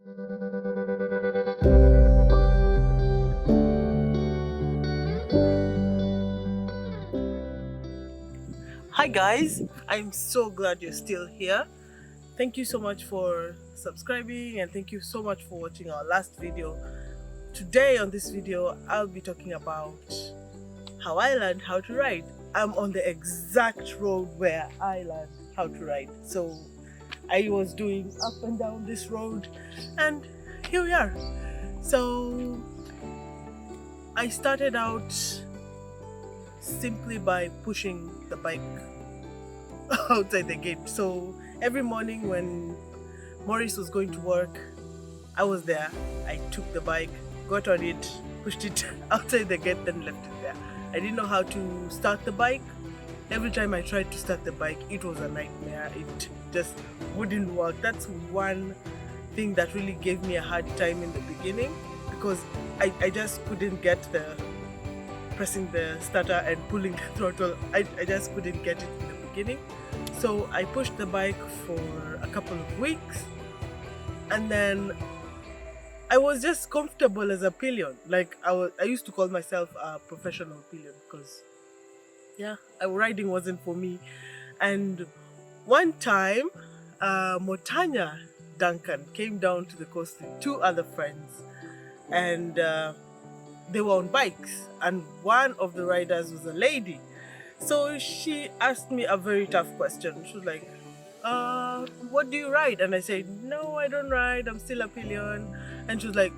Hi guys, I'm so glad you're still here. Thank you so much for subscribing and thank you so much for watching our last video. Today on this video, I'll be talking about how I learned how to ride. I'm on the exact road where I learned how to ride. So I was doing up and down this road and here we are. So I started out simply by pushing the bike outside the gate. So every morning when Maurice was going to work, I was there. I took the bike, got on it, pushed it outside the gate, then left it there. I didn't know how to start the bike. Every time I tried to start the bike, it was a nightmare. It just wouldn't work. That's one thing that really gave me a hard time in the beginning, because I just couldn't get the pressing the starter and pulling the throttle. I just couldn't get it in the beginning. So I pushed the bike for a couple of weeks and then I was just comfortable as a pillion. Like I used to call myself a professional pillion because riding wasn't for me. And one time Motanya Duncan came down to the coast with two other friends and they were on bikes and one of the riders was a lady. So she asked me a very tough question. She was like, what do you ride? And I said, no, I don't ride, I'm still a pillion. And she was like,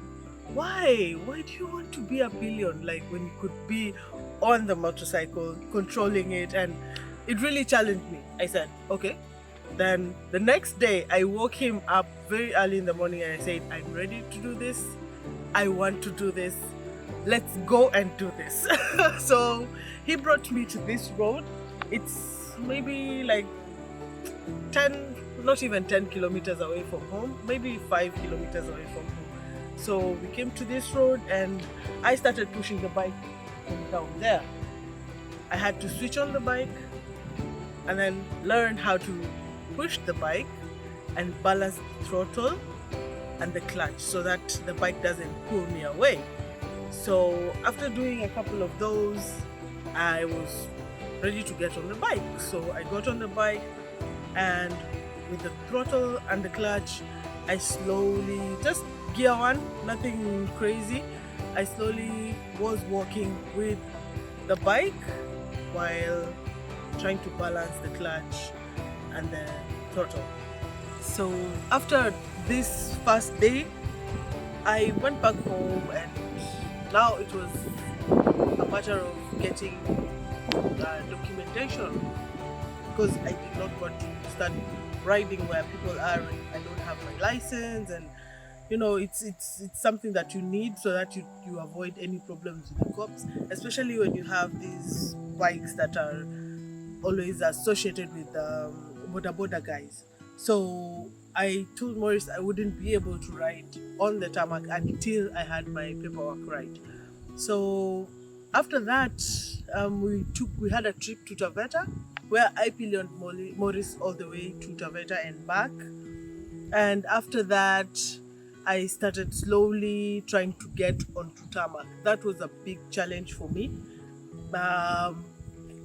why do you want to be a pillion, like when you could be on the motorcycle controlling it? And it really challenged me. I said, okay. Then the next day I woke him up very early in the morning and I said, I'm ready to do this, I want to do this, let's go and do this. So he brought me to this road. It's maybe like 10, not even 10 kilometers away from home, maybe 5 kilometers away from home. So we came to this road and I started pushing the bike down there. I had to switch on the bike and then learn how to push the bike and balance the throttle and the clutch so that the bike doesn't pull me away. So after doing a couple of those, I was ready to get on the bike. So I got on the bike and with the throttle and the clutch, I slowly, just gear one, nothing crazy, I slowly was walking with the bike while trying to balance the clutch and the throttle. So after this first day, I went back home and now it was a matter of getting documentation, because I did not want to start riding where people are and I don't have my license, and you know, it's something that you need so that you avoid any problems with the cops, especially when you have these bikes that are always associated with border guys. So I told Maurice I wouldn't be able to ride on the tarmac until I had my paperwork right. So after that, we had a trip to Taveta where I pillioned Maurice all the way to Taveta and back. And after that, I started slowly trying to get onto tarmac. That was a big challenge for me.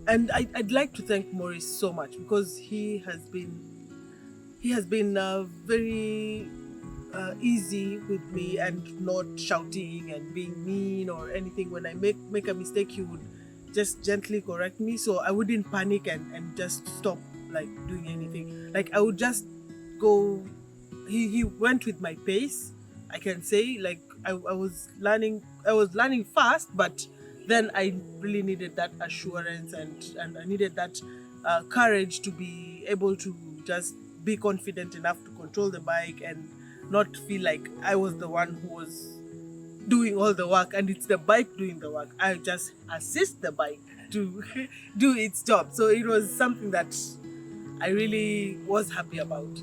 And I'd like to thank Maurice so much, because he has been very easy with me and not shouting and being mean or anything. When I make a mistake, he would just gently correct me, so I wouldn't panic and just stop like doing anything. Like I would just go. He went with my pace, I can say. Like I was learning fast, but then I really needed that assurance and I needed that courage to be able to just be confident enough to control the bike and not feel like I was the one who was doing all the work and it's the bike doing the work. I just assist the bike to do its job. So it was something that I really was happy about.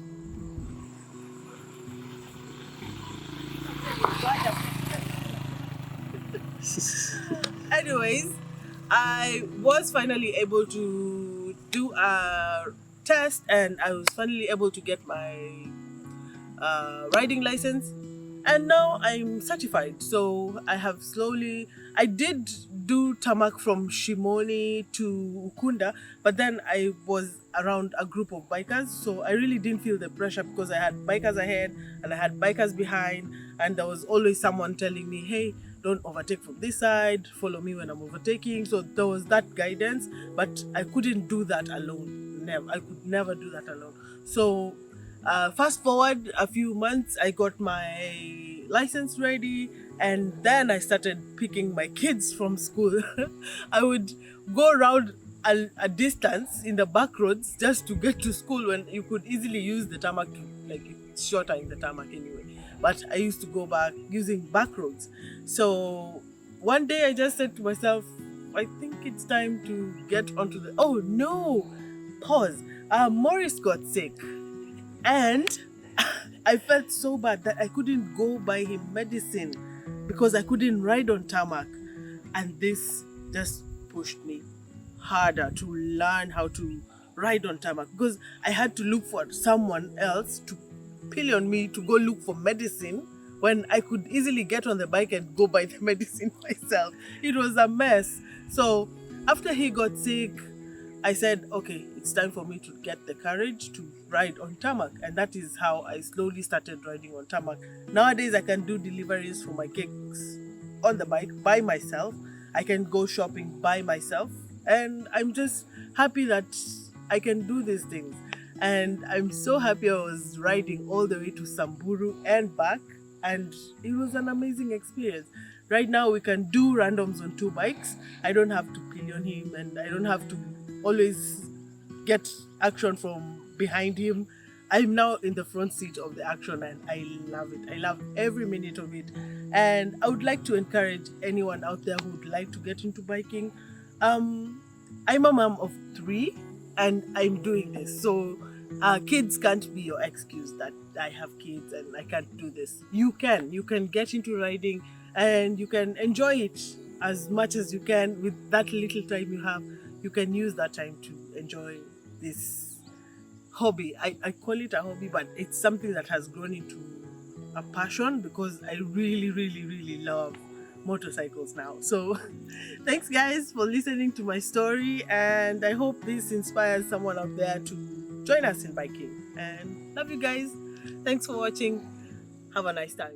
Anyways, I was finally able to do a test and I was finally able to get my riding license, and now I'm certified. So I did do tarmac from Shimoni to Ukunda, but then I was around a group of bikers, so I really didn't feel the pressure because I had bikers ahead and I had bikers behind, and there was always someone telling me, hey, don't overtake from this side, follow me when I'm overtaking. So there was that guidance, but I couldn't do that alone. I could never do that alone. So fast forward a few months, I got my license ready, and then I started picking my kids from school. I would go around a distance in the back roads just to get to school when you could easily use the tarmac, like it's shorter in the tarmac anyway. But I used to go back using back roads. So one day I just said to myself, I think it's time to get onto the. Oh no! Pause. Morris got sick, and I felt so bad that I couldn't go buy him medicine because I couldn't ride on tarmac. And this just pushed me harder to learn how to ride on tarmac, because I had to look for someone else to pillion me to go look for medicine when I could easily get on the bike and go buy the medicine myself. It was a mess. So after he got sick, I said, okay, it's time for me to get the courage to ride on tarmac. And that is how I slowly started riding on tarmac. Nowadays, I can do deliveries for my cakes on the bike by myself. I can go shopping by myself. And I'm just happy that I can do these things. And I'm so happy I was riding all the way to Samburu and back. And it was an amazing experience. Right now, we can do randoms on 2 bikes. I don't have to pillion him, and I don't have to always get action from behind him. I'm now in the front seat of the action, and I love it. I love every minute of it. And I would like to encourage anyone out there who would like to get into biking. I'm a mom of 3, and I'm doing this. So kids can't be your excuse that I have kids and I can't do this. You can get into riding, and you can enjoy it as much as you can with that little time you have. You can use that time to enjoy this hobby. I call it a hobby, but it's something that has grown into a passion because I really, really, really love motorcycles now. So thanks guys for listening to my story, and I hope this inspires someone out there to join us in biking. And love you guys. Thanks for watching. Have a nice time.